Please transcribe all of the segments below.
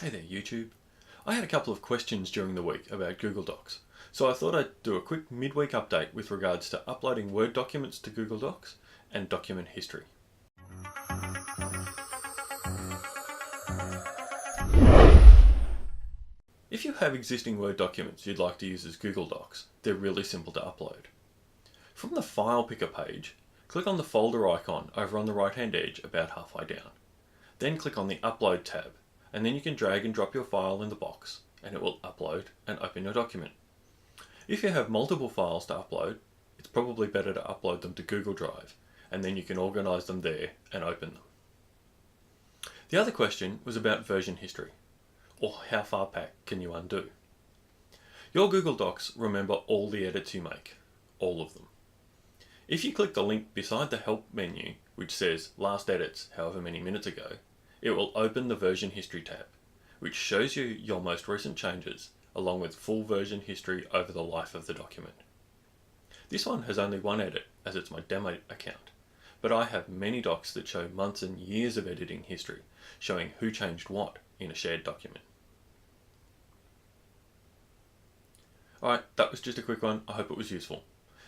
Hey there YouTube. I had a couple of questions during the week about Google Docs, so I thought I'd do a quick midweek update with regards to uploading Word documents to Google Docs and document history. If you have existing Word documents you'd like to use as Google Docs, they're really simple to upload. From the File Picker page, click on the folder icon over on the right hand edge about halfway down. Then click on the Upload tab, and then you can drag and drop your file in the box and it will upload and open your document. If you have multiple files to upload, it's probably better to upload them to Google Drive, and then you can organise them there and open them. The other question was about version history, or how far back can you undo. Your Google Docs remember all the edits you make, all of them. If you click the link beside the Help menu, which says Last Edits however many minutes ago, it will open the Version History tab, which shows you your most recent changes, along with full version history over the life of the document. This one has only one edit, as it's my demo account, but I have many docs that show months and years of editing history, showing who changed what in a shared document. Alright, that was just a quick one. I hope it was useful.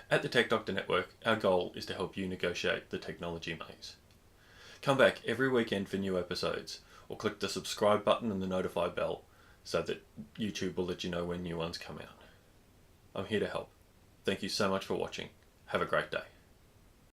At the Tech Doctor Network, our goal is to help you negotiate the technology maze. Come back every weekend for new episodes, or click the subscribe button and the notify bell so that YouTube will let you know when new ones come out. I'm here to help. Thank you so much for watching. Have a great day.